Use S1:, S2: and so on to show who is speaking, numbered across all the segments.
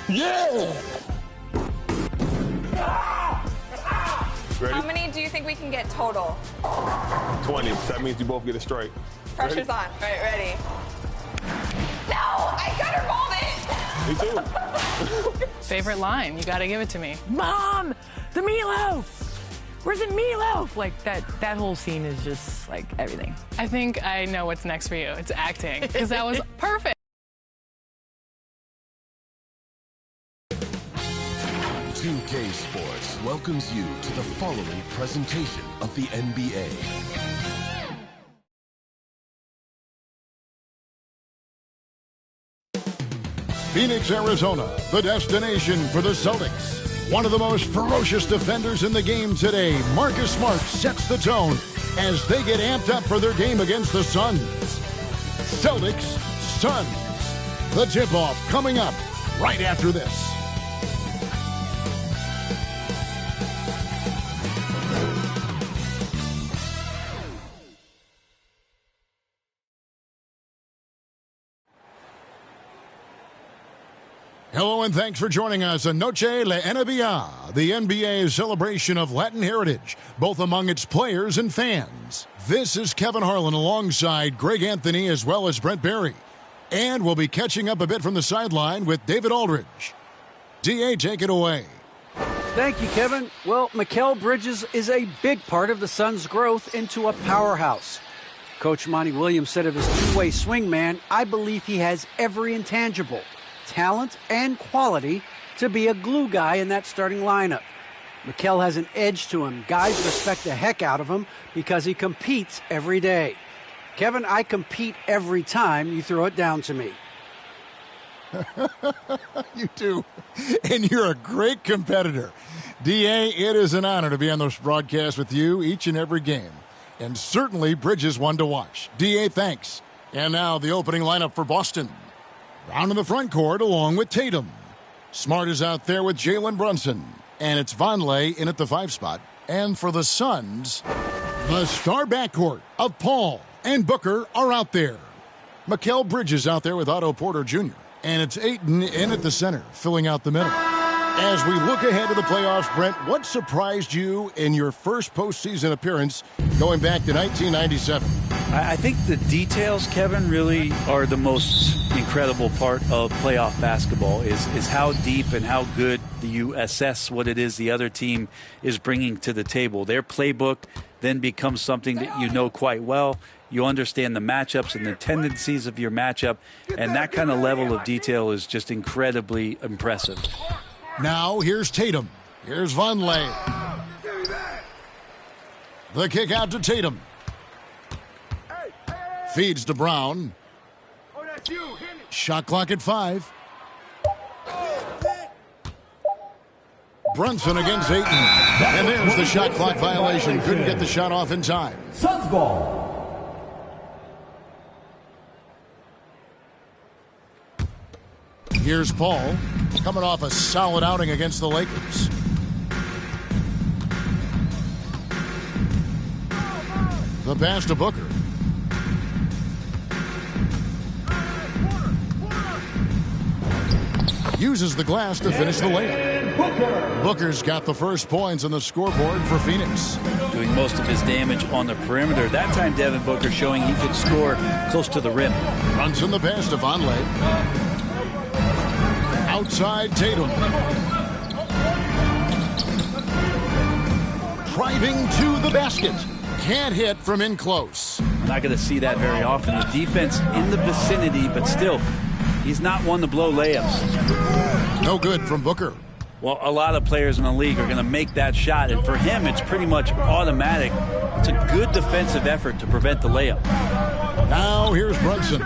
S1: Yeah!
S2: Ready?
S3: How many do you think we can get total?
S2: 20. That means you both get a strike.
S3: Pressure's
S2: Ready?
S3: on. All right, ready. No! I gutter balled it!
S4: Favorite line, you gotta give it to me. Mom, the meatloaf! Where's the meatloaf? Like, that whole scene is just, like, everything. I think I know what's next for you. It's acting, because that was perfect.
S5: 2K Sports welcomes you to the following presentation of the NBA.
S1: Phoenix, Arizona, the destination for the Celtics. One of the most ferocious defenders in the game today, Marcus Smart, sets the tone as they get amped up for their game against the Suns. Celtics, Suns. The tip-off coming up right after this. Hello and thanks for joining us on Noche La NBA, the NBA's celebration of Latin heritage, both among its players and fans. This is Kevin Harlan alongside Greg Anthony as well as Brent Barry. And we'll be catching up a bit from the sideline with David Aldridge. DA, take it away.
S6: Thank you, Kevin. Well, Mikal Bridges is a big part of the Suns' growth into a powerhouse. Coach Monty Williams said of his two-way swingman, I believe he has every intangible, talent and quality to be a glue guy in that starting lineup. Mikal has an edge to him. Guys respect the heck out of him because he competes every day. Kevin, I compete every time you throw it down to me.
S1: You do. And you're a great competitor. DA, it is an honor to be on this broadcast with you each and every game. And certainly Bridges one to watch. DA, thanks. And now the opening lineup for Boston. Brown in the front court along with Tatum. Smart is out there with Jalen Brunson. And it's Vonleh in at the 5 spot. And for the Suns, the star backcourt of Paul and Booker are out there. Mikal Bridges out there with Otto Porter Jr. And it's Ayton in at the center, filling out the middle. As we look ahead to the playoffs, Brent, what surprised you in your first postseason appearance going back to 1997?
S7: I think the details, Kevin, really are the most incredible part of playoff basketball is how deep and how good you assess what it is the other team is bringing to the table. Their playbook then becomes something that you know quite well. You understand the matchups and the tendencies of your matchup, and that kind of level of detail is just incredibly impressive.
S1: Now here's Tatum. Here's Vonleh. The kick out to Tatum. Feeds to Brown. Shot clock at 5. Brunson against Ayton. And there's the shot clock violation. Couldn't get the shot off in time.
S8: Suns ball.
S1: Here's Paul, coming off a solid outing against the Lakers. The pass to Booker. Uses the glass to finish the layup. Booker's got the first points on the scoreboard for Phoenix.
S7: Doing most of his damage on the perimeter. That time, Devin Booker showing he could score close to the rim.
S1: Runs in the pass to Vonleh. Outside Tatum. Driving to the basket. Can't hit from in close.
S7: Not going to see that very often. The defense in the vicinity, but still, he's not one to blow layups.
S1: No good from Booker.
S7: Well, a lot of players in the league are going to make that shot, and for him, it's pretty much automatic. It's a good defensive effort to prevent the layup.
S1: Now here's Brunson.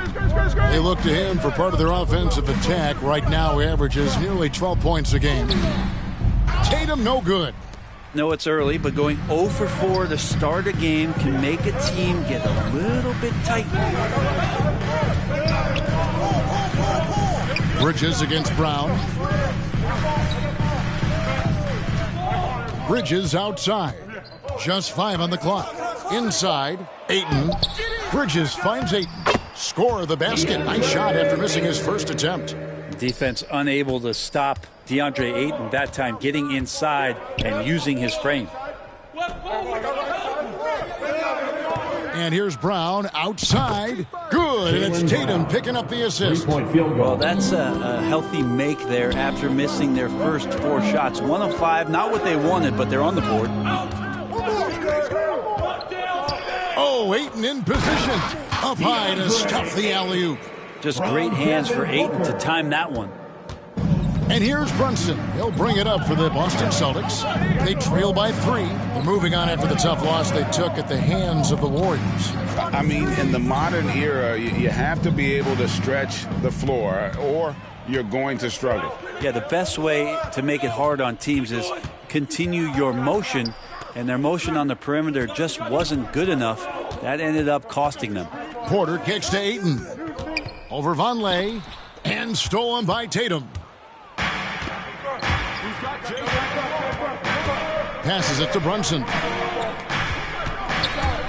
S1: They look to him for part of their offensive attack. Right now, he averages nearly 12 points a game. Tatum, no good.
S7: No, it's early, but going 0 for 4 to start a game can make a team get a little bit tight.
S1: Bridges against Brown. Bridges outside. Just 5 on the clock. Inside, Ayton. Bridges finds Ayton. Score the basket. Nice shot after missing his first attempt.
S7: defense unable to stop DeAndre Ayton that time, getting inside and using his frame.
S1: And here's Brown outside. Good, and it's Tatum picking up the assist.
S7: Well, that's a healthy make there after missing their first 4 shots. 1 of 5, not what they wanted, but they're on the board.
S1: Oh, Ayton in position. Up high to stuff the alley-oop.
S7: Just great hands for Ayton to time that one.
S1: And here's Brunson. He'll bring it up for the Boston Celtics. They trail by 3. They're moving on after the tough loss they took at the hands of the Warriors.
S8: I mean, in the modern era, you have to be able to stretch the floor or you're going to struggle.
S7: Yeah, the best way to make it hard on teams is continue your motion, and their motion on the perimeter just wasn't good enough. That ended up costing them.
S1: Porter kicks to Ayton. Over Vonleh, and stolen by Tatum. Passes it to Brunson.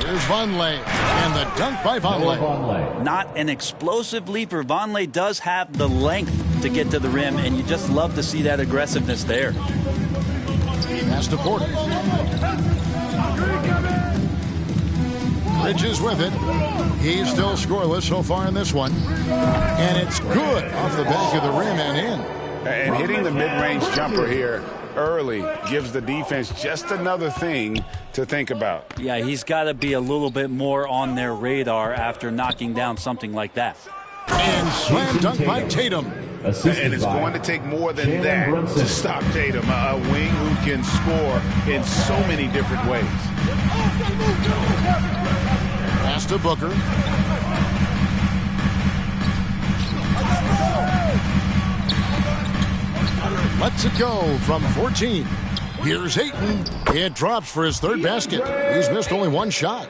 S1: Here's Vonleh, and the dunk by Vonleh.
S7: Not an explosive leaper. Vonleh does have the length to get to the rim, and you just love to see that aggressiveness there.
S1: Pass to Porter. Bridges with it. He's still scoreless so far in this one. And it's good off the back of the rim and in.
S8: And hitting the mid-range jumper here early gives the defense just another thing to think about.
S7: Yeah, he's got to be a little bit more on their radar after knocking down something like that.
S1: And slam dunk by Tatum.
S8: And it's going to take more than that to stop Tatum, a wing who can score in so many different ways.
S1: Pass to Booker. Lets it go from 14. Here's Ayton. It drops for his 3rd basket. He's missed only 1 shot.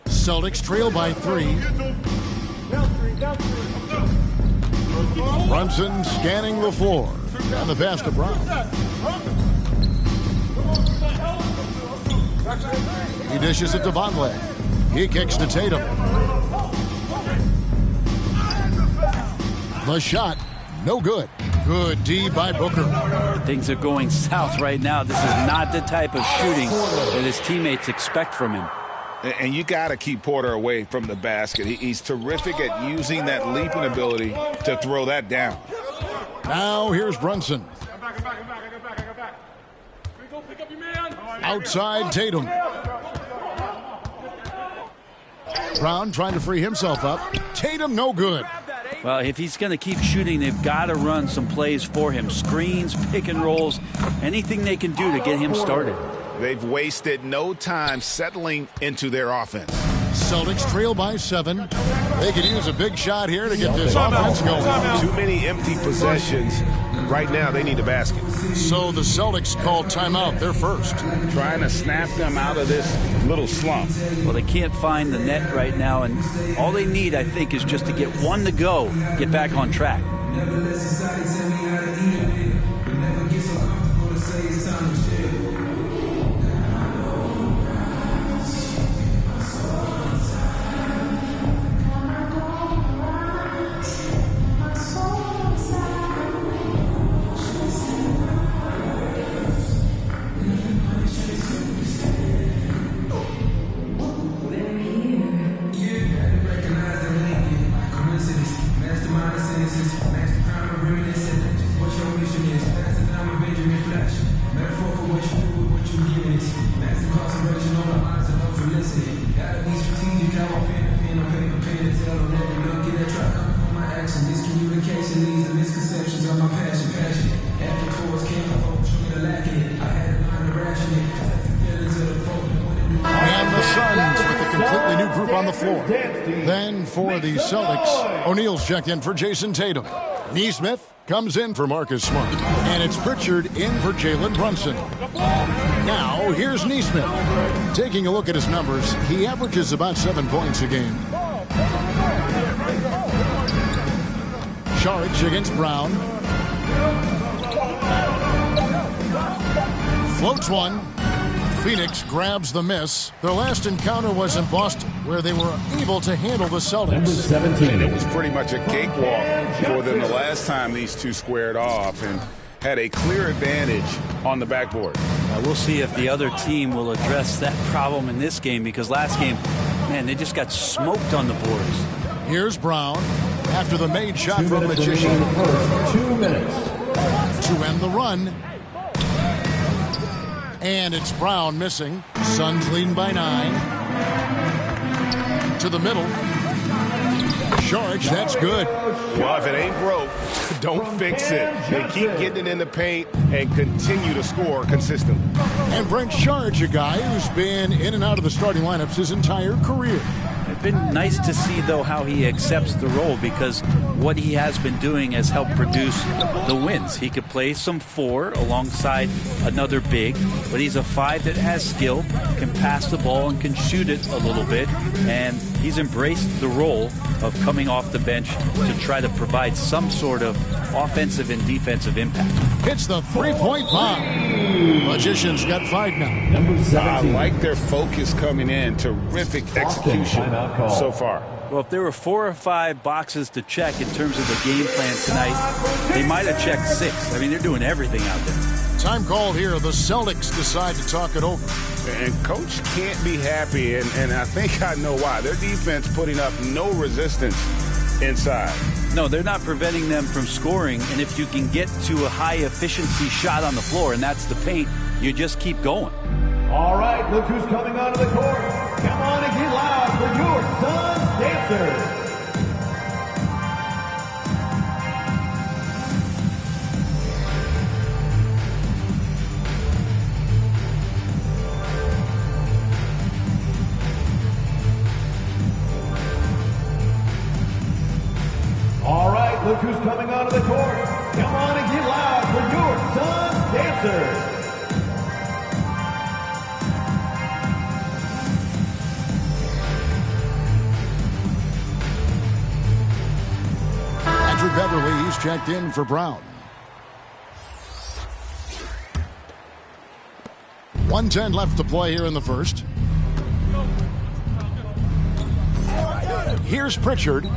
S1: Celtics trail by 3. Brunson scanning the floor. And the pass to Brown. He dishes it to Vonleh. He kicks to Tatum. The shot, no good. Good D by Booker.
S7: Things are going south right now. This is not the type of shooting that his teammates expect from him.
S8: And you got to keep Porter away from the basket. He's terrific at using that leaping ability to throw that down.
S1: Now here's Brunson. Outside Tatum. Brown trying to free himself up. Tatum no good.
S7: Well, if he's going to keep shooting, they've got to run some plays for him. Screens, pick and rolls, anything they can do to get him started.
S8: They've wasted no time settling into their offense.
S1: Celtics trail by 7. They could use a big shot here to get this offense going.
S2: Too many empty possessions. Right now, they need a basket.
S1: So the Celtics called timeout. They're first.
S8: Trying to snap them out of this little slump.
S7: Well, they can't find the net right now, and all they need, I think, is just to get 1 to go, get back on track.
S1: Then for the Celtics, O'Neal's checked in for Jason Tatum. Nesmith comes in for Marcus Smart. And it's Pritchard in for Jalen Brunson. Now, here's Nesmith. Taking a look at his numbers, he averages about 7 points a game. Charge against Brown. Floats one. Phoenix grabs the miss. Their last encounter was in Boston, where they were able to handle the Celtics.
S8: And it was pretty much a cakewalk for them the last time these two squared off and had a clear advantage on the backboard.
S7: We'll see if the other team will address that problem in this game, because last game, man, they just got smoked on the boards.
S1: Here's Brown after the made shot from Magician.
S9: 2 minutes.
S1: To end the run. And it's Brown missing. Suns leading by 9. To the middle. Charge, that's good.
S2: Well, if it ain't broke, don't fix it. They keep getting it in the paint and continue to score consistently.
S1: And Brent Charge, a guy who's been in and out of the starting lineups his entire career.
S7: It's been nice to see, though, how he accepts the role, because what he has been doing has helped produce the wins. He could play some 4 alongside another big, but he's a 5 that has skill, can pass the ball and can shoot it a little bit, and he's embraced the role of coming off the bench to try to provide some sort of offensive and defensive impact.
S1: Hits the three-point bomb. Magician's got 5 now.
S8: I like their focus coming in. Terrific execution so far.
S7: Well, if there were 4 or 5 boxes to check in terms of the game plan tonight, they might have checked 6. I mean, they're doing everything out there.
S1: Time called here. The Celtics decide to talk it over.
S8: And Coach can't be happy, and I think I know why. Their defense putting up no resistance inside.
S7: No, they're not preventing them from scoring, and if you can get to a high-efficiency shot on the floor, and that's the paint, you just keep going.
S9: All right, look who's coming onto the court. Come on and get loud for your Suns dancers. All right, look who's coming onto the court. Come on and get loud for your Suns dancers.
S1: Andrew Beverly, he's checked in for Brown. 1:10 left to play here in the first. Here's Pritchard.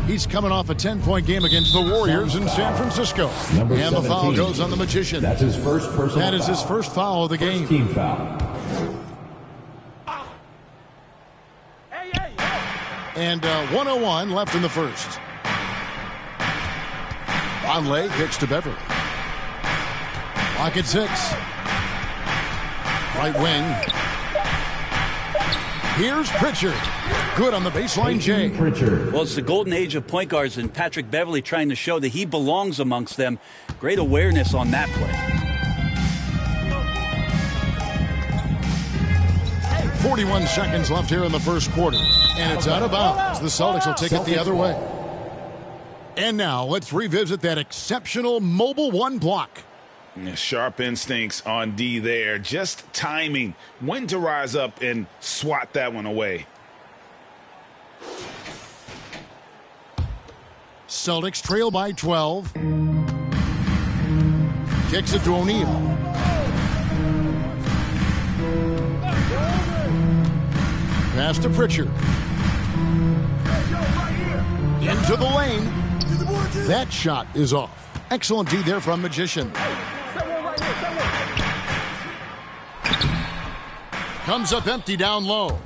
S1: He's coming off a 10-point game against the Warriors in San Francisco. And the foul goes on the Magician.
S9: That's his first personal foul.
S1: That is his first foul of the game.
S9: Team foul.
S1: And 1:01 left in the first. Conley kicks to Beverly. Lock at 6. Right wing. Here's Pritchard. Good on the baseline, Jay.
S7: Well, it's the golden age of point guards, and Patrick Beverly trying to show that he belongs amongst them. Great awareness on that play.
S1: 41 seconds left here in the first quarter. And it's out of bounds. The Celtics will take it the other way. And now let's revisit that exceptional mobile 1 block.
S8: Sharp instincts on D there. Just timing. When to rise up and swat that one away.
S1: Celtics trail by 12. Kicks it to O'Neal. Pass to Pritchard. Into the lane. That shot is off. Excellent D there from Magician. Comes up empty down low.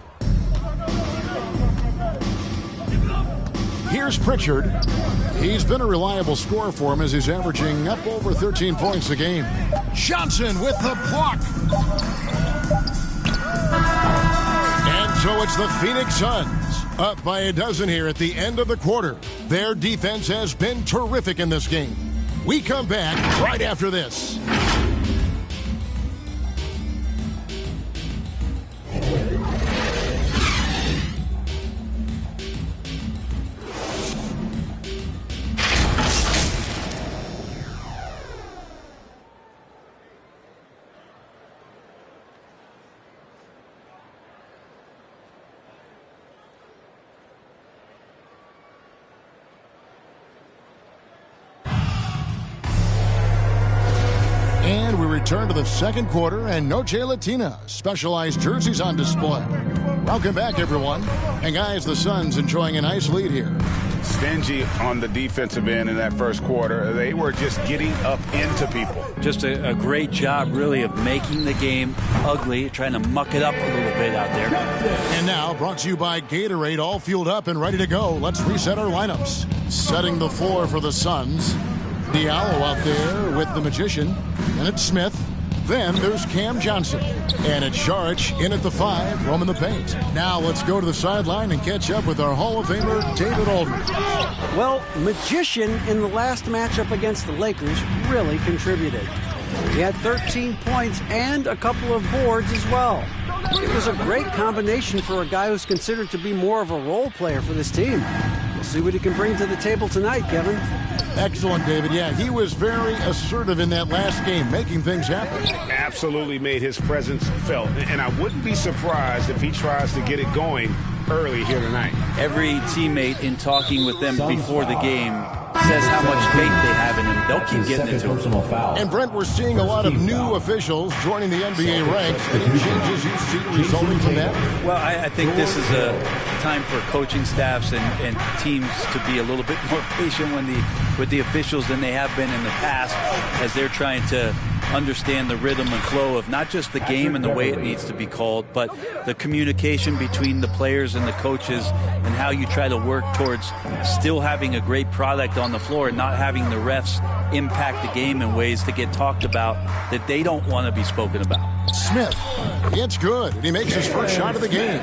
S1: Here's Pritchard. He's been a reliable scorer for him as he's averaging up over 13 points a game. Johnson with the block. And so it's the Phoenix Suns up by a dozen here at the end of the quarter. Their defense has been terrific in this game. We come back right after this. return to the second quarter, and Noche Latina specialized jerseys on display. Welcome back, everyone. And guys, the Suns enjoying a nice lead here.
S8: Stingy on the defensive end in that first quarter. They were just getting up into people.
S7: Just a great job, really, of making the game ugly, trying to muck it up a little bit out there.
S1: And now, brought to you by Gatorade, all fueled up and ready to go. Let's reset our lineups. Setting the floor for the Suns. Diallo out there with the Magician. And it's Smith. Then there's Cam Johnson. And it's Saric in at the 5, roaming the paint. Now let's go to the sideline and catch up with our Hall of Famer, David Aldridge.
S6: Well, Magician in the last matchup against the Lakers really contributed. He had 13 points and a couple of boards as well. It was a great combination for a guy who's considered to be more of a role player for this team. We'll see what he can bring to the table tonight, Kevin.
S1: Excellent, David. Yeah, he was very assertive in that last game, making things happen.
S8: Absolutely made his presence felt. And I wouldn't be surprised if he tries to get it going early here tonight.
S7: Every teammate in talking with them before the game says how much faith they have in him. They'll keep getting into it.
S1: And Brent, we're seeing a lot of new officials joining the NBA ranks. Any changes you see resulting from that?
S7: Well, I think this is a time for coaching staffs and teams to be a little bit more patient with the officials than they have been in the past, as they're trying to understand the rhythm and flow of not just the game and the way it needs to be called, but the communication between the players and the coaches, and how you try to work towards still having a great product on the floor and not having the refs impact the game in ways to get talked about that they don't want to be spoken about.
S1: Smith, it's good, and he makes his first shot of the game.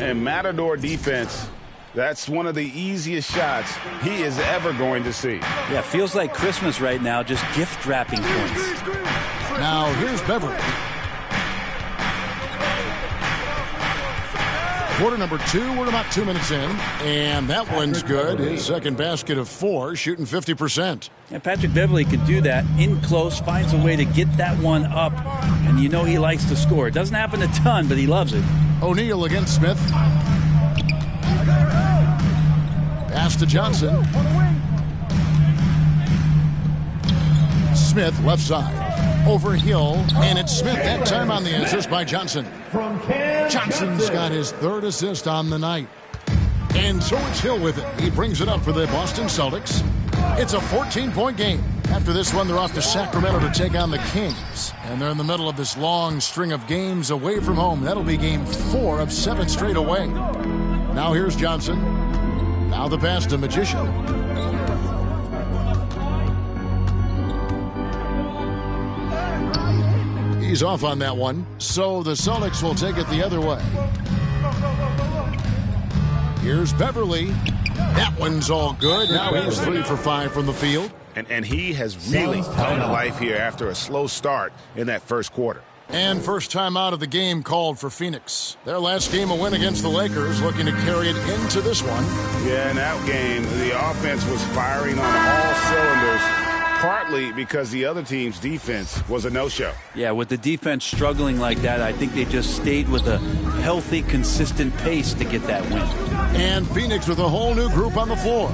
S8: And Matador defense, that's one of the easiest shots he is ever going to see.
S7: Yeah, feels like Christmas right now, just gift wrapping points.
S1: Now here's Beverly. Quarter number 2, we're about 2 minutes in, and that one's good. His second basket of 4, shooting 50%.
S7: And Patrick Beverly can do that in close, finds a way to get that one up, and you know he likes to score. It doesn't happen a ton, but he loves it.
S1: O'Neal against Smith. Pass to Johnson. Smith left side. Over Hill, and it's Smith that time on the assist by Johnson. Johnson's got his 3rd assist on the night. And so it's Hill with it. He brings it up for the Boston Celtics. It's a 14-point game. After this one, they're off to Sacramento to take on the Kings. And they're in the middle of this long string of games away from home. That'll be game 4 of 7 straight away. Now here's Johnson. Now the pass to Magician. He's off on that one, so the Celtics will take it the other way. Here's Beverly. That one's all good. Now he's 3 for 5 from the field.
S8: And he has really come to life here after a slow start in that first quarter.
S1: And first time out of the game called for Phoenix. Their last game a win against the Lakers, looking to carry it into this one.
S8: Yeah, in that game, the offense was firing on all cylinders, partly because the other team's defense was a no-show.
S7: Yeah, with the defense struggling like that, I think they just stayed with a healthy, consistent pace to get that win.
S1: And Phoenix with a whole new group on the floor.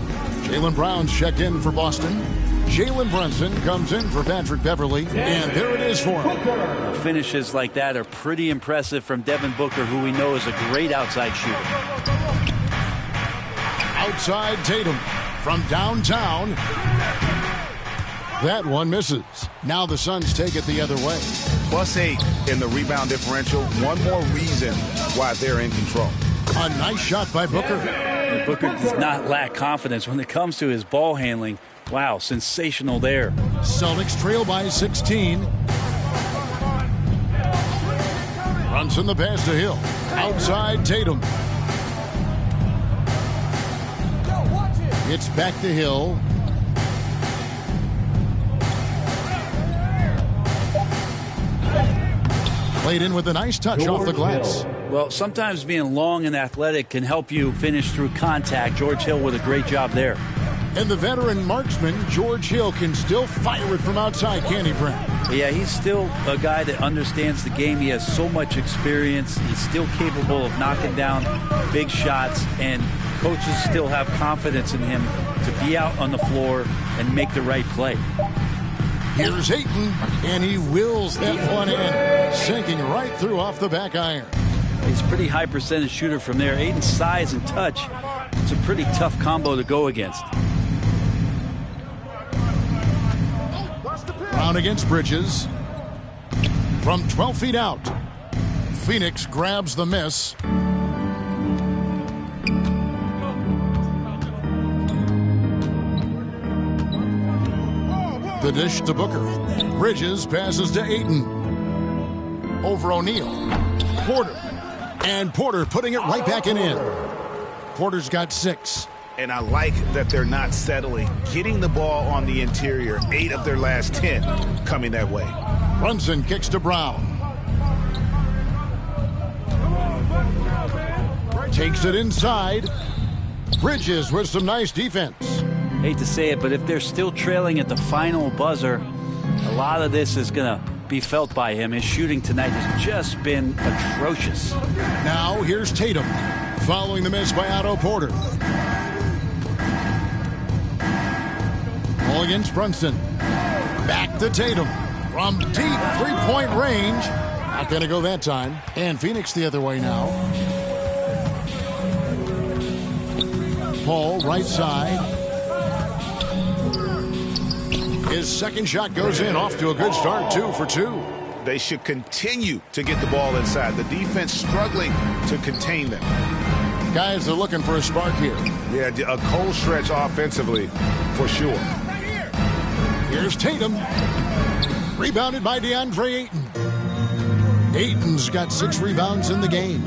S1: Jaylen Brown's checked in for Boston. Jalen Brunson comes in for Patrick Beverly, and there it is for him.
S7: Finishes like that are pretty impressive from Devin Booker, who we know is a great outside shooter.
S1: Outside Tatum from downtown. That one misses. Now the Suns take it the other way.
S8: +8 in the rebound differential. One more reason why they're in control.
S1: A nice shot by Booker.
S7: And Booker does not lack confidence when it comes to his ball handling. Wow, sensational there.
S1: Celtics trail by 16. Brunson the pass to Hill. Outside Tatum. It's back to Hill. Played in with a nice touch off the glass.
S7: Well, sometimes being long and athletic can help you finish through contact. George Hill with a great job there.
S1: And the veteran marksman, George Hill, can still fire it from outside, can't he, Brent?
S7: Yeah, he's still a guy that understands the game. He has so much experience. He's still capable of knocking down big shots, and coaches still have confidence in him to be out on the floor and make the right play.
S1: Here's Ayton, and he wills that one in, sinking right through off the back iron.
S7: He's a pretty high percentage shooter from there. Ayton's size and touch, it's a pretty tough combo to go against.
S1: Brown against Bridges. From 12 feet out, Phoenix grabs the miss. The dish to Booker. Bridges passes to Ayton. Over O'Neal. Porter. And Porter putting it right back in. Porter's got 6.
S8: And I like that they're not settling. Getting the ball on the interior, 8 of their last 10 coming that way.
S1: Brunson kicks to Brown. Takes it inside. Bridges with some nice defense.
S7: Hate to say it, but if they're still trailing at the final buzzer, a lot of this is going to be felt by him. His shooting tonight has just been atrocious.
S1: Now here's Tatum, following the miss by Otto Porter. Ball against Brunson. Back to Tatum. From deep three-point range. Not going to go that time. And Phoenix the other way now. Paul, right side. His second shot goes in, off to a good start, 2 for 2.
S8: They should continue to get the ball inside. The defense struggling to contain them.
S1: Guys are looking for a spark here.
S2: Yeah, a cold stretch offensively, for sure.
S1: Here's Tatum. Rebounded by DeAndre Ayton. Ayton's got 6 rebounds in the game.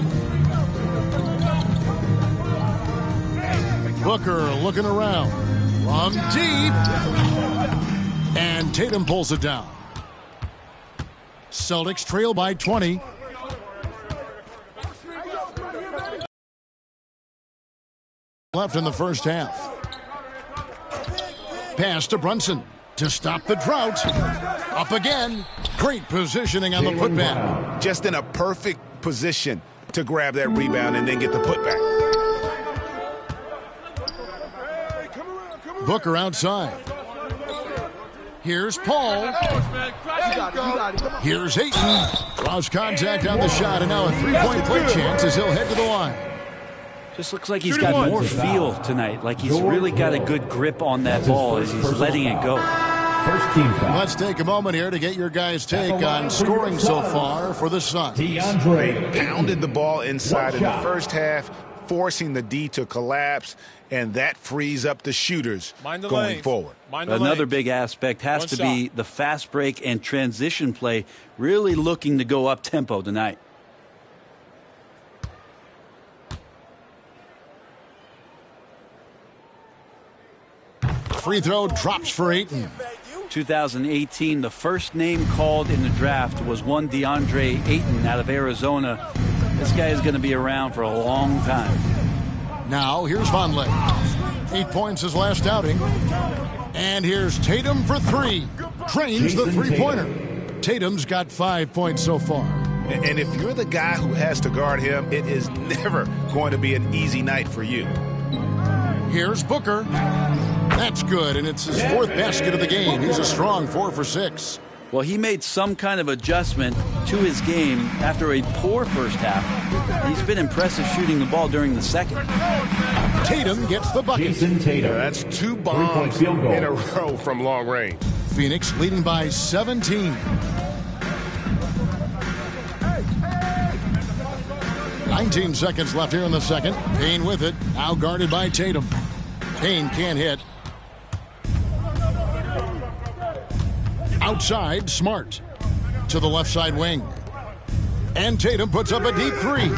S1: Booker looking around. From deep. And Tatum pulls it down. Celtics trail by 20. Left in the first half. Pass to Brunson to stop the drought. Up again. Great positioning on the putback.
S8: Just in a perfect position to grab that rebound and then get the putback.
S1: Booker outside. Here's Paul. Here's Ayton. Draws contact on the shot, and now a three-point play chance as he'll head to the line.
S7: Just looks like he's got more feel tonight. Like he's really got a good grip on that ball as he's letting it go.
S9: First team foul.
S1: Let's take a moment here to get your guys' take on scoring so far for the Suns.
S8: DeAndre pounded the ball inside in the first half, forcing the D to collapse, and that frees up the shooters going forward.
S7: Another big aspect has to be the fast break and transition play, really looking to go up tempo tonight.
S1: Free throw drops for Ayton.
S7: 2018, the first name called in the draft was one DeAndre Ayton out of Arizona. This guy is going to be around for a long time.
S1: Now here's Vonleh. 8 points his last outing. And here's Tatum for 3. Drains the three-pointer. Tatum's got 5 points so far.
S8: And if you're the guy who has to guard him, it is never going to be an easy night for you.
S1: Here's Booker. That's good, and it's his 4th basket of the game. He's a strong 4 for 6.
S7: Well, he made some kind of adjustment to his game after a poor first half. He's been impressive shooting the ball during the second.
S1: Tatum gets the bucket.
S9: Jason Tatum.
S2: That's 2 bombs in a row from long range.
S1: Phoenix leading by 17. "19 seconds left here in the second. Payne with it. Now guarded by Tatum. Payne can't hit. Outside, Smart. To the left side wing. And Tatum puts up a deep 3.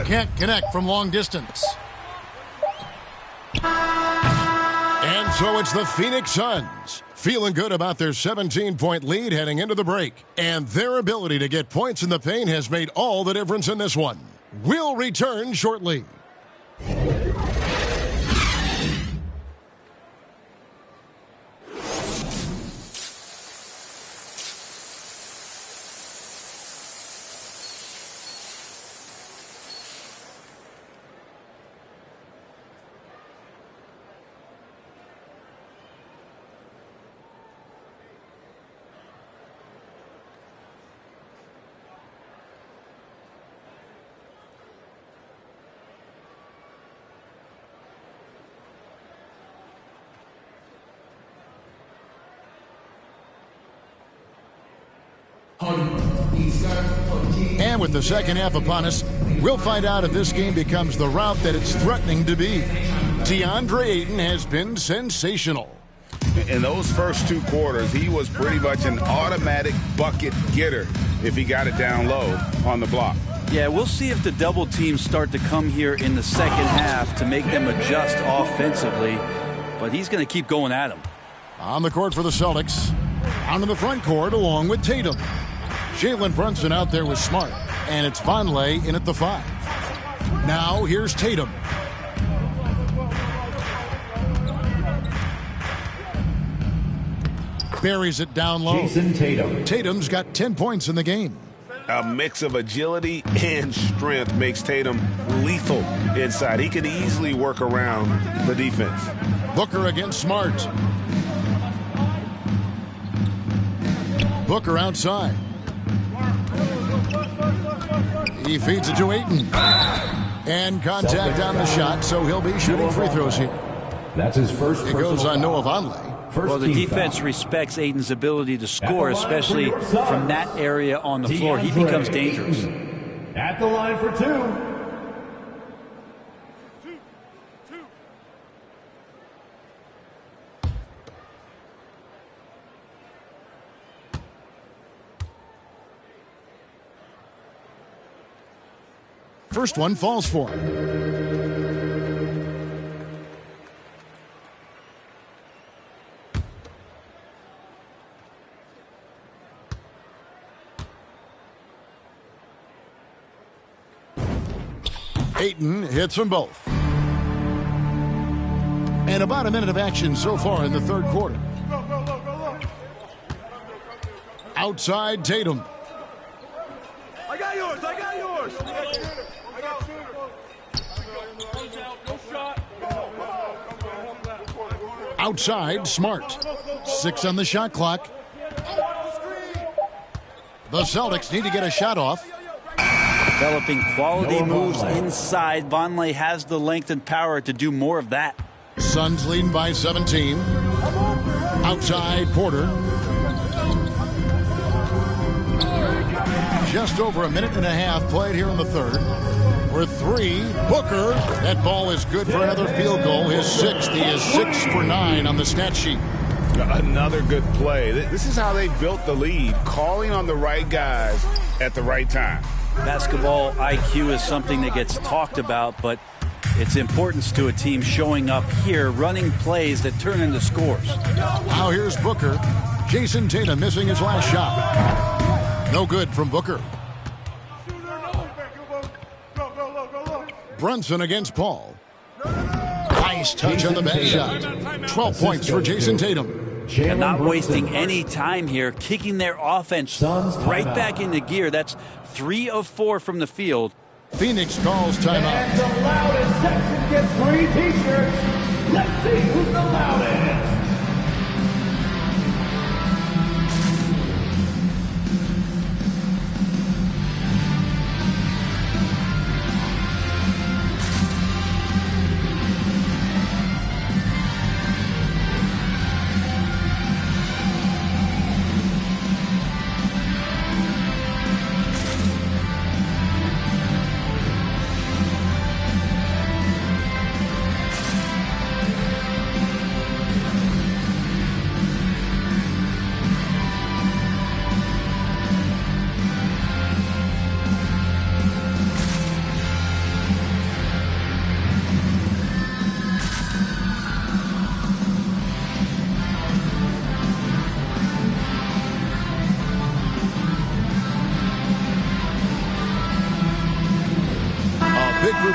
S1: Can't connect from long distance. And so it's the Phoenix Suns, feeling good about their 17-point lead heading into the break. And their ability to get points in the paint has made all the difference in this one. We'll return shortly. And with the second half upon us, we'll find out if this game becomes the rout that it's threatening to be. DeAndre Ayton has been sensational.
S8: In those first 2 quarters, he was pretty much an automatic bucket getter if he got it down low on the block.
S7: Yeah, we'll see if the double teams start to come here in the second half to make them adjust offensively. But he's going to keep going at him.
S1: On the court for the Celtics. Out in the front court along with Tatum. Jalen Brunson out there with Smart. And it's Vonleh in at the 5. Now here's Tatum. Buries it down low.
S9: Jason Tatum.
S1: Tatum's got 10 points in the game.
S8: A mix of agility and strength makes Tatum lethal inside. He can easily work around the defense.
S1: Booker against Smart. Booker outside. He feeds it to Ayton. And contact on the shot, so he'll be shooting free throws here.
S9: That's his first.
S1: It goes on Noah Vonleh.
S7: Well, the defense respects Ayton's ability to score, especially from that area on the floor. He becomes dangerous.
S9: At the line for 2.
S1: First one falls for him. Ayton hits them both. And about a minute of action so far in the third quarter. Outside Tatum.
S2: I got yours. I got yours.
S1: Outside Smart. 6 on the shot clock. The Celtics need to get a shot off.
S7: Developing quality moves inside. Vonleh has the length and power to do more of that.
S1: Suns leading by 17. Outside Porter. Just over a minute and a half played here in the third. For 3, Booker. That ball is good for another field goal. His 6th. He is 6 for 9 on the stat sheet.
S8: Another good play. This is how they built the lead, calling on the right guys at the right time.
S7: Basketball IQ is something that gets talked about, but its importance to a team showing up here, running plays that turn into scores.
S1: Now here's Booker. Jason Tatum missing his last shot. No good from Booker. Brunson against Paul. Nice touch on the bad shot. 12 points for Jason Tatum.
S7: And not wasting any time here, kicking their offense right back into gear. That's 3 of 4 from the field.
S1: Phoenix calls timeout.
S9: And the loudest section gets 3 T-shirts. Let's see who's the loudest.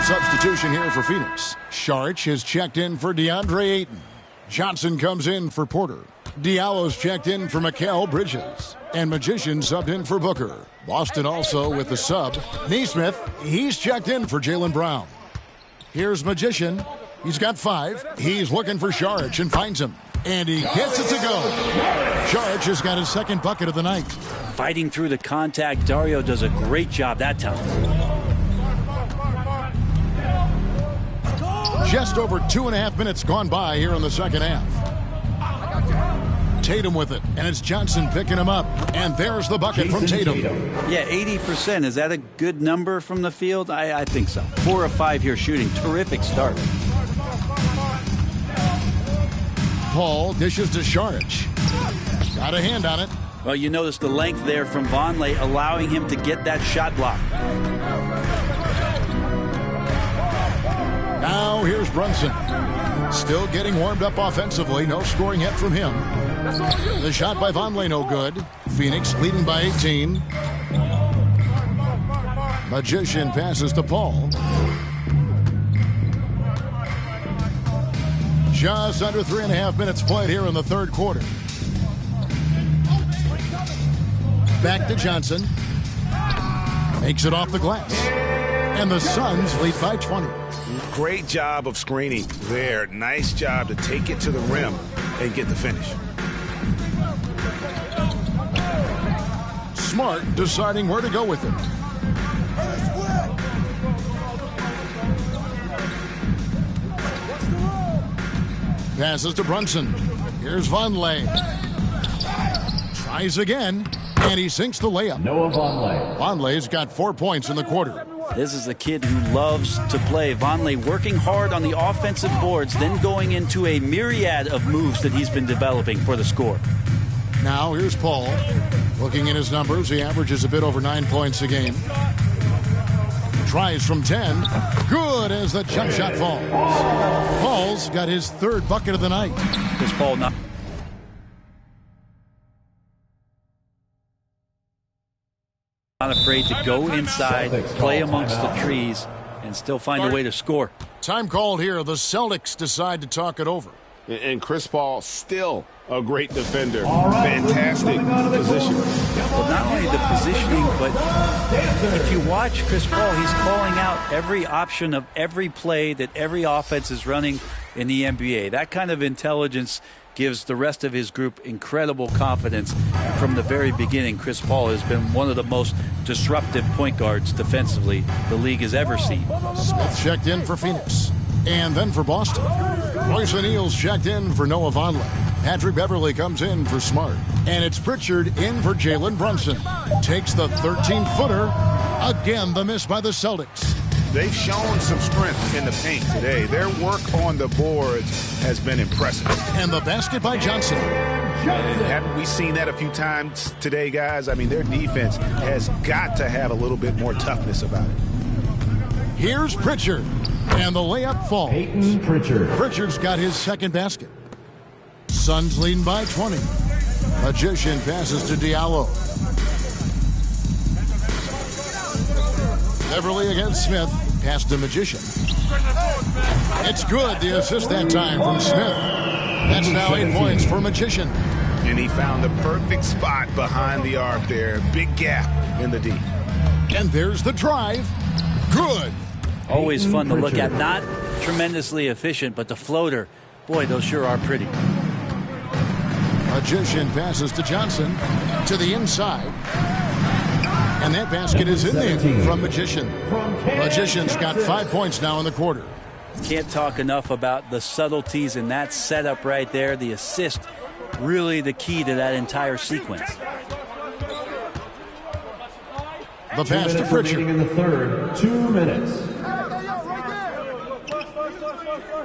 S1: Substitution here for Phoenix. Saric has checked in for DeAndre Ayton. Johnson comes in for Porter. Diallo's checked in for Mikal Bridges. And Magician subbed in for Booker. Boston also with the sub. Neesmith, he's checked in for Jaylen Brown. Here's Magician. He's got 5. He's looking for Saric and finds him. And he gets it to go. Saric has got his second bucket of the night.
S7: Fighting through the contact, Dario does a great job that time.
S1: Just over 2.5 minutes gone by here in the second half. Tatum with it, and it's Johnson picking him up. And there's the bucket from Tatum.
S7: Yeah, 80%. Is that a good number from the field? I think so. 4 of 5 here shooting. Terrific start.
S1: Paul dishes to Saric. Got a hand on it.
S7: Well, you notice the length there from Vonleh, allowing him to get that shot block.
S1: Now here's Brunson. Still getting warmed up offensively. No scoring yet from him. The shot by Vonleh no good. Phoenix leading by 18. Magician passes to Paul. Just under 3.5 minutes played here in the third quarter. Back to Johnson. Makes it off the glass. And the Suns lead by 20.
S8: Great job of screening there. Nice job to take it to the rim and get the finish.
S1: Smart deciding where to go with it. Passes to Brunson. Here's Vonleh. Tries again, and he sinks the layup.
S9: Noah Vonleh.
S1: Vonleh's got 4 points in the quarter.
S7: This is a kid who loves to play. Vonleh working hard on the offensive boards, then going into a myriad of moves that he's been developing for the score.
S1: Now here's Paul. Looking at his numbers, he averages a bit over 9 points a game. Tries from 10. Good as the jump shot falls. Paul's got his third bucket of the night.
S7: This Paul not afraid to go inside, play amongst the trees, and still find a way to score.
S1: Time called here. The Celtics decide to talk it over.
S2: And Chris Paul still a great defender.
S9: Right,
S2: fantastic position.
S7: Well, not only the positioning, but if you watch Chris Paul, he's calling out every option of every play that every offense is running in the NBA. That kind of intelligence gives the rest of his group incredible confidence. And from the very beginning, Chris Paul has been one of the most disruptive point guards defensively the league has ever seen.
S1: Smith checked in for Phoenix. And then for Boston. Royce O'Neal's checked in for Noah Vonleh. Patrick Beverley comes in for Smart. And it's Pritchard in for Jalen Brunson. Takes the 13-footer. Again, the miss by the Celtics.
S8: They've shown some strength in the paint today. Their work on the boards has been impressive.
S1: And the basket by Johnson.
S8: And haven't we seen that a few times today, guys? I mean, their defense has got to have a little bit more toughness about it.
S1: Here's Pritchard. And the layup falls.
S9: Peyton Pritchard.
S1: Pritchard's got his second basket. Suns leading by 20. Magician passes to Diallo. Beverly against Smith. Pass to Magician. It's good. The assist that time from Smith. That's now 8 points for Magician.
S8: And he found the perfect spot behind the arc there. Big gap in the D.
S1: And there's the drive. Good.
S7: Always fun to look at. Not tremendously efficient, but the floater, boy, those sure are pretty.
S1: Magician passes to Johnson to the inside. And that basket is in there from Magician. Magician's got 5 points now in the quarter.
S7: Can't talk enough about the subtleties in that setup right there. The assist, really the key to that entire sequence.
S1: The pass to Pritchard.
S9: In the third, 2 minutes.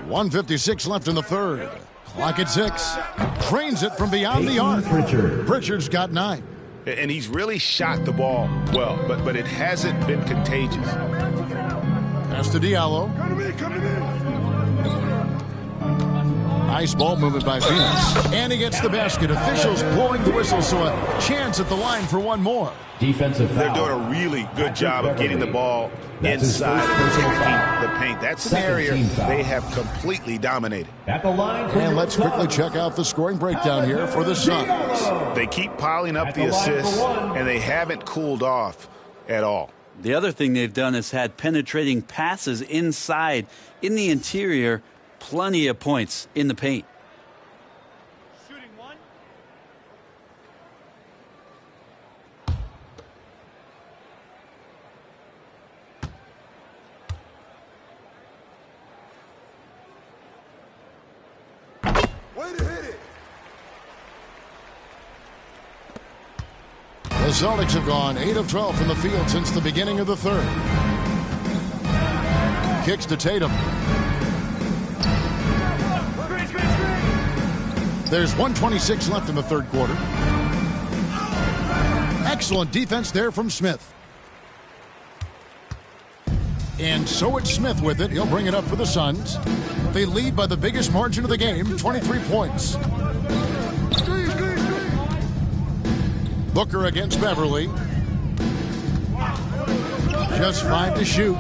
S1: 1:56 left in the third. Clock at 6. Trains it from beyond the arc. Pritchard's got 9.
S8: And he's really shot the ball well, but it hasn't been contagious.
S1: Pass to Diallo. Nice ball movement by Phoenix. And he gets the basket. Officials blowing the whistle, so a chance at the line for one more.
S9: Defensive foul.
S8: They're doing a really good job of getting the ball inside and protecting the paint. That's an area they have completely dominated.
S9: At the line.
S1: And let's quickly check out the scoring breakdown here for the Suns.
S8: They keep piling up the assists, and they haven't cooled off at all.
S7: The other thing they've done is had penetrating passes inside, in the interior, plenty of points in the paint.
S1: The Celtics have gone 8 of 12 from the field since the beginning of the third. Kicks to Tatum. There's 1:26 left in the third quarter. Excellent defense there from Smith. And so it's Smith with it. He'll bring it up for the Suns. They lead by the biggest margin of the game, 23 points. Booker against Beverly. Just 5 to shoot.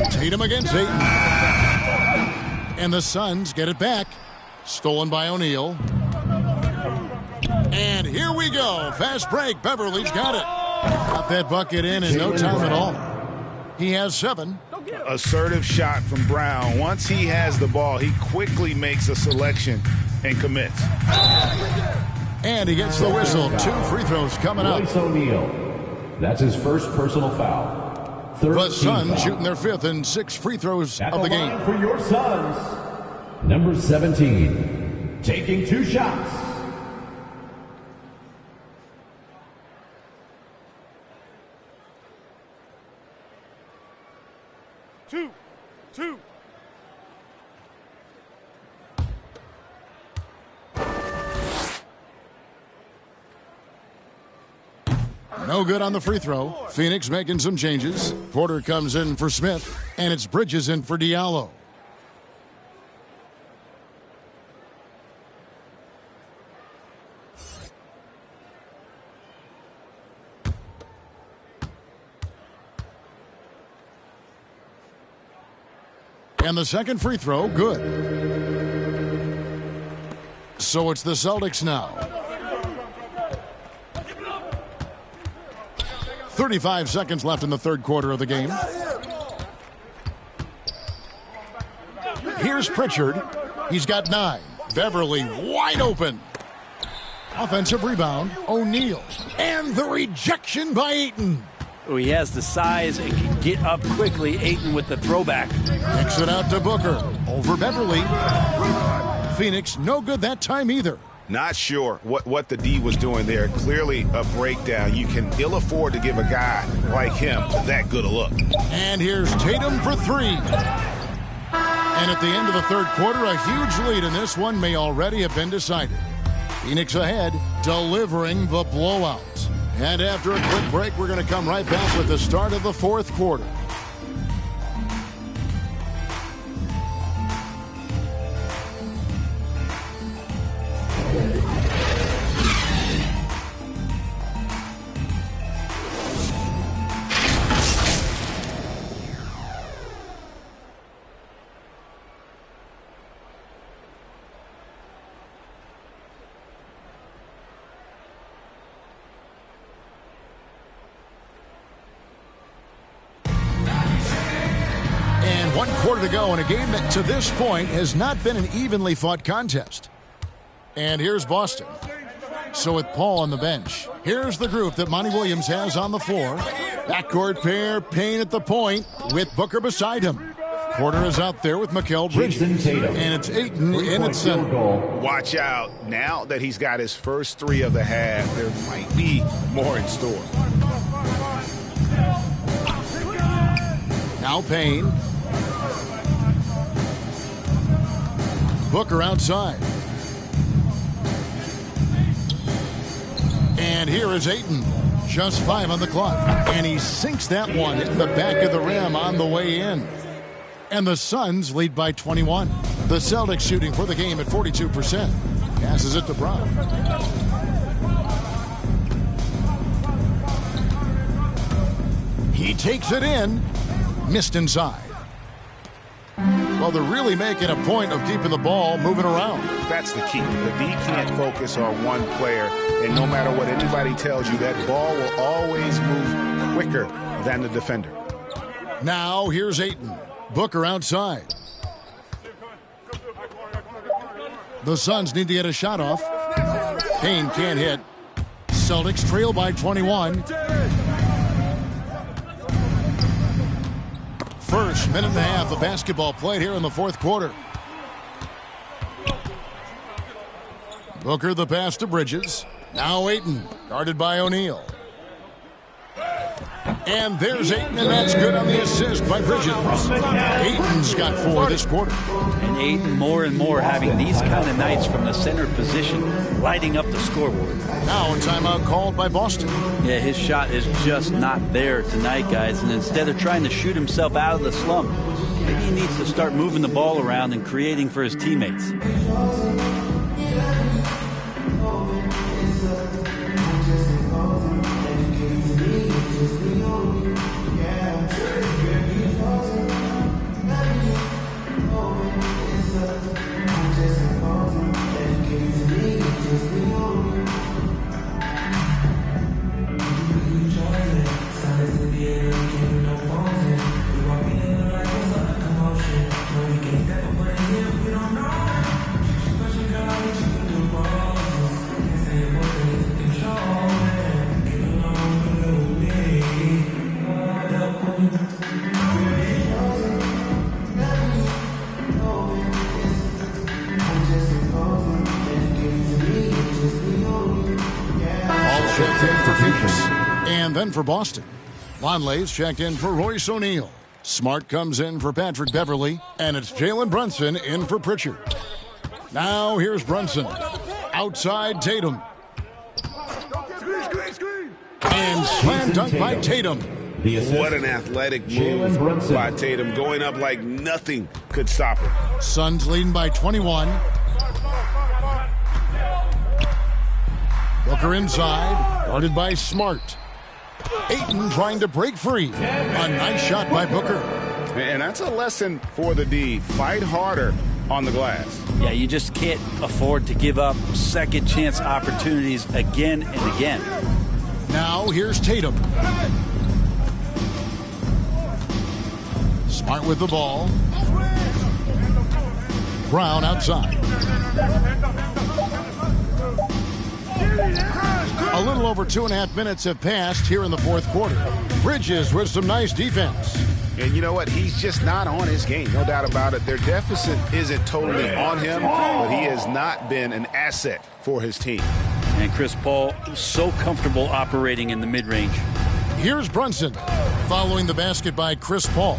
S1: Tatum against Ayton. And the Suns get it back. Stolen by O'Neal. And here we go. Fast break. Beverly's got it. Got that bucket in no time at all. He has 7.
S8: Assertive shot from Brown. Once he has the ball, he quickly makes a selection and commits.
S1: And he gets the whistle. 2 free throws coming up.
S9: O'Neal. That's his first personal foul.
S1: The Suns shooting their 5th and 6 free throws of the game.
S9: For your Suns, number 17, taking 2 shots.
S2: Two.
S1: No good on the free throw. Phoenix making some changes. Porter comes in for Smith, and it's Bridges in for Diallo. And the second free throw, good. So it's the Celtics now. 35 seconds left in the third quarter of the game. Here's Pritchard. He's got 9. Beverly wide open. Offensive rebound, O'Neal. And the rejection by Ayton.
S7: Oh, he has the size and can get up quickly. Ayton with the throwback.
S1: Kicks it out to Booker. Over Beverly. Phoenix, no good that time either.
S8: Not sure what the D was doing there. Clearly a breakdown. You can ill afford to give a guy like him that good a look.
S1: And here's Tatum for 3. And at the end of the third quarter, a huge lead in this one may already have been decided. Phoenix ahead, delivering the blowout. And after a quick break, we're going to come right back with the start of the fourth quarter. To go in a game that to this point has not been an evenly fought contest. And here's Boston. So with Paul on the bench, here's the group that Monty Williams has on the floor. Backcourt pair, Payne at the point with Booker beside him. Porter is out there with Mikal Bridges. And it's Ayton in its center.
S8: Watch out. Now that he's got his first 3 of the half, there might be more in store.
S1: Now Payne. Booker outside. And here is Ayton. Just 5 on the clock. And he sinks that one in the back of the rim on the way in. And the Suns lead by 21. The Celtics shooting for the game at 42%. Passes it to Brown. He takes it in. Missed inside. Well, they're really making a point of keeping the ball moving around.
S8: That's the key. The D can't focus on one player, and no matter what anybody tells you, that ball will always move quicker than the defender.
S1: Now, here's Ayton. Booker outside. The Suns need to get a shot off. Payne can't hit. Celtics trail by 21. First minute and a half of basketball played here in the fourth quarter. Booker the pass to Bridges. Now Ayton, guarded by O'Neal. And there's Ayton, and that's good on the assist by Bridges. Ayton's got 4 this quarter.
S7: And Ayton more and more having these kind of nights from the center position, lighting up the scoreboard.
S1: Now a timeout called by Boston.
S7: Yeah, his shot is just not there tonight, guys. And instead of trying to shoot himself out of the slump, maybe he needs to start moving the ball around and creating for his teammates.
S1: And then for Boston, Vonleh's checked in for Royce O'Neal. Smart comes in for Patrick Beverly, and it's Jalen Brunson in for Pritchard. Now here's Brunson. Outside Tatum. And slam dunk by Tatum.
S8: What an athletic move by Tatum, going up like nothing could stop him.
S1: Suns leading by 21. Booker inside, guarded by Smart. Ayton trying to break free. A nice shot by Booker.
S8: And that's a lesson for the D. Fight harder on the glass.
S7: Yeah, you just can't afford to give up second chance opportunities again and again.
S1: Now here's Tatum. Smart with the ball. Brown outside. A little over 2.5 minutes have passed here in the fourth quarter. Bridges with some nice defense.
S8: And you know what? He's just not on his game. No doubt about it. Their deficit isn't totally on him, but he has not been an asset for his team.
S7: And Chris Paul so comfortable operating in the mid-range.
S1: Here's Brunson following the basket by Chris Paul.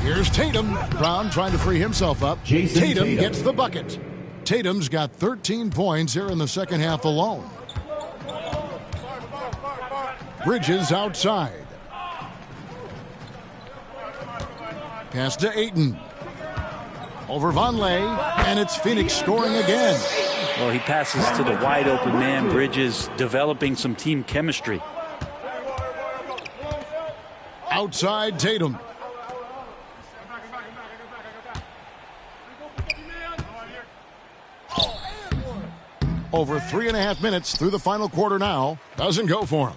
S1: Here's Tatum. Brown trying to free himself up. Tatum gets the bucket. Tatum's got 13 points here in the second half alone. Bridges outside. Pass to Ayton. Over Vonleh, and it's Phoenix scoring again.
S7: Well, he passes to the wide open man. Bridges developing some team chemistry.
S1: Outside Tatum. Over 3.5 minutes through the final quarter now. Doesn't go for him.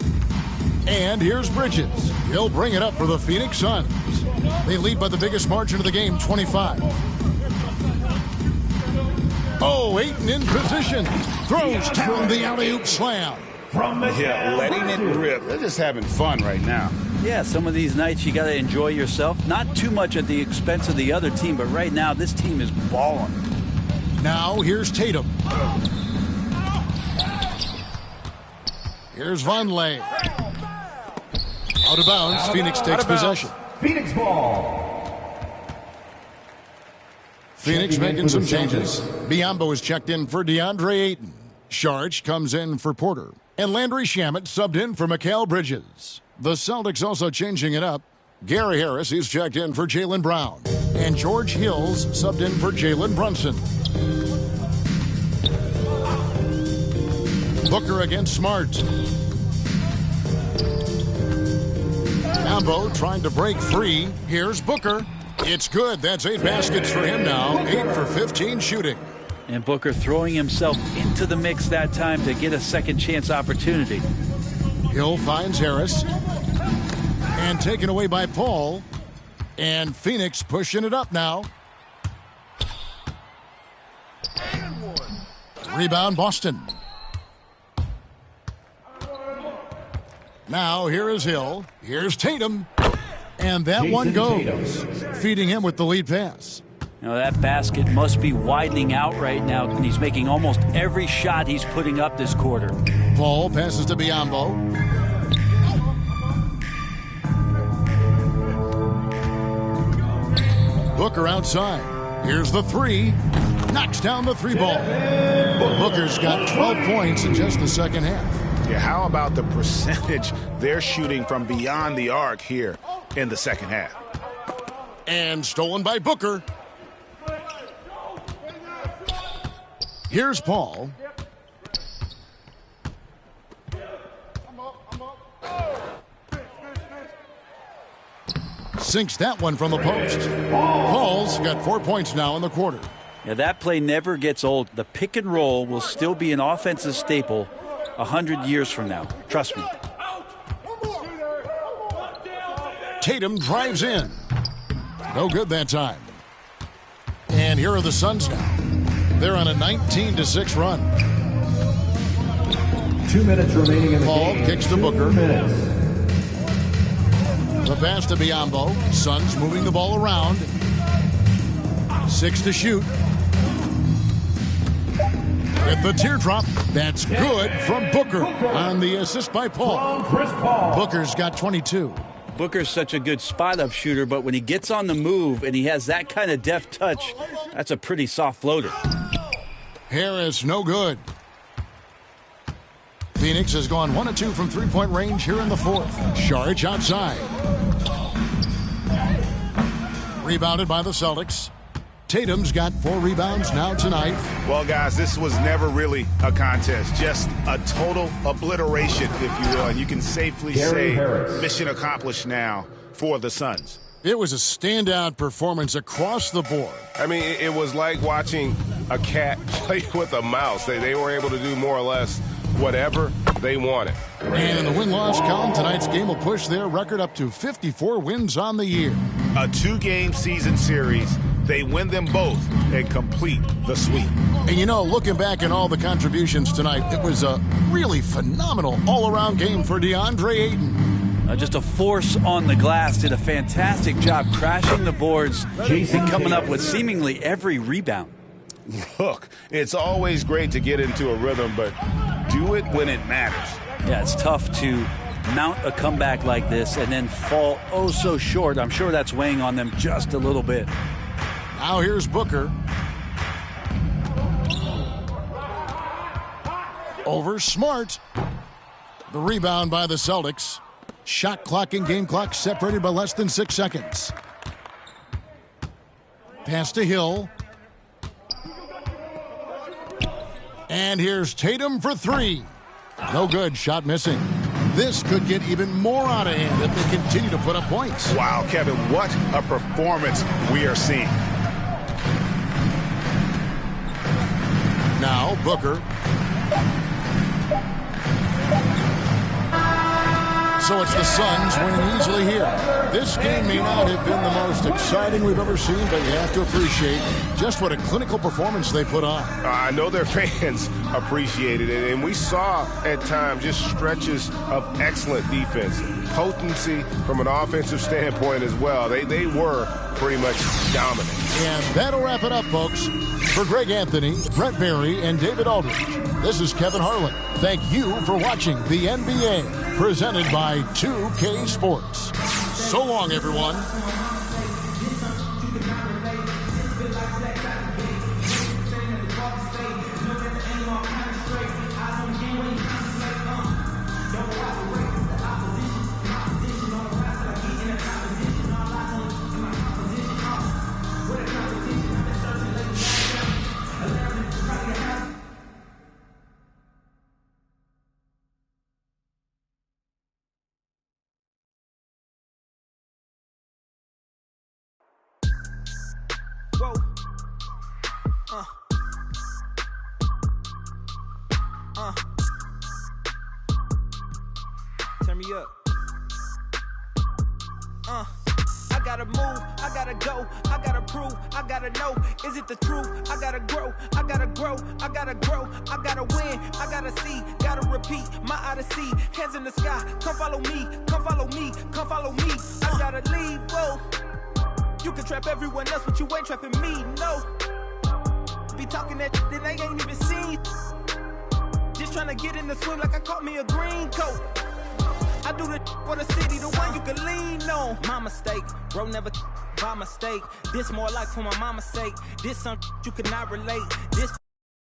S1: And here's Bridges. He'll bring it up for the Phoenix Suns. They lead by the biggest margin of the game, 25. Oh, Ayton in position. Throws down the alley-oop slam.
S8: Yeah, letting it rip. They're just having fun right now.
S7: Yeah, some of these nights you got to enjoy yourself. Not too much at the expense of the other team, but right now this team is balling.
S1: Now here's Tatum. Here's Vonleh. Out of bounds. Phoenix takes possession.
S9: Phoenix ball.
S1: Phoenix making some changes. Biyombo is checked in for DeAndre Ayton. Sharch comes in for Porter. And Landry Shamet subbed in for Mikal Bridges. The Celtics also changing it up. Gary Harris is checked in for Jaylen Brown. And George Hills subbed in for Jalen Brunson. Booker against Smart. Biyombo trying to break free. Here's Booker. It's good. That's 8 baskets for him now. 8 for 15 shooting.
S7: And Booker throwing himself into the mix that time to get a second chance opportunity.
S1: Hill finds Harris. And taken away by Paul. And Phoenix pushing it up now. Rebound Boston. Now here is Hill. Here's Tatum. And that one goes. Feeding him with the lead pass.
S7: You know, that basket must be widening out right now, and he's making almost every shot he's putting up this quarter.
S1: Paul passes to Biombo. Booker outside. Here's the three. Knocks down the three ball. Booker's got 12 points in just the second half.
S8: Yeah, how about the percentage they're shooting from beyond the arc here in the second half?
S1: And stolen by Booker. Here's Paul. Sinks that one from the post. Paul's got 4 points now in the quarter.
S7: Yeah, that play never gets old. The pick and roll will still be an offensive staple 100 years from now. Trust me.
S1: Tatum drives in. No good that time. And here are the Suns now. They're on a 19-6 run.
S9: 2 minutes remaining in the
S1: Paul
S9: game.
S1: kicks to Booker.
S9: 2 minutes.
S1: The pass to Biombo. Suns moving the ball around. 6 to shoot. With the teardrop, that's good from Booker on the assist by Paul. Booker's got 22.
S7: Booker's such a good spot-up shooter, but when he gets on the move and he has that kind of deft touch, that's a pretty soft floater.
S1: Harris, no good. Phoenix has gone 1 of 2 from three-point range here in the fourth. Saric outside. Rebounded by the Celtics. Tatum's got 4 rebounds now tonight.
S8: Well, guys, this was never really a contest. Just a total obliteration, if you will. And you can safely say mission accomplished now for the Suns.
S1: It was a standout performance across the board.
S2: I mean, it was like watching a cat play with a mouse. They were able to do more or less whatever they wanted.
S1: And in the win-loss column, tonight's game will push their record up to 54 wins on the year.
S8: A 2-game season series. They win them both and complete the sweep.
S1: And you know, looking back at all the contributions tonight, it was a really phenomenal all-around game for DeAndre Ayton.
S7: Just a force on the glass, did a fantastic job crashing the boards and coming up with seemingly every rebound.
S2: Look, it's always great to get into a rhythm, but do it when it matters.
S7: Yeah, it's tough to mount a comeback like this and then fall oh so short. I'm sure that's weighing on them just a little bit.
S1: Now here's Booker. Over Smart. The rebound by the Celtics. Shot clock and game clock separated by less than 6 seconds. Pass to Hill. And here's Tatum for 3. No good. Shot missing. This could get even more out of hand if they continue to put up points.
S8: Wow, Kevin, what a performance we are seeing.
S1: Now Booker. So it's the Suns winning easily here. This game may not have been the most exciting we've ever seen, but you have to appreciate just what a clinical performance they put on.
S2: I know their fans appreciated it, and we saw at times just stretches of excellent defense. Potency from an offensive standpoint as well. They were pretty much dominant.
S1: And that'll wrap it up, folks. For Greg Anthony, Brett Berry, and David Aldridge, this is Kevin Harlan. Thank you for watching the NBA, presented by 2K Sports. So long, everyone.
S10: Turn me up. I gotta move, I gotta go, I gotta prove, I gotta know, is it the truth? I gotta grow, I gotta grow, I gotta grow, I gotta win, I gotta see, gotta repeat, my odyssey, hands in the sky, come follow me, come follow me, come follow me, I gotta leave, whoa. You can trap everyone else, but you ain't trapping me, no. Be talking that that they ain't even seen. Just trying to get in the swing like I caught me a green coat. I do the for the city, the one you can lean on. My mistake, bro, never by mistake. This more like for my mama's sake. This something you cannot relate. This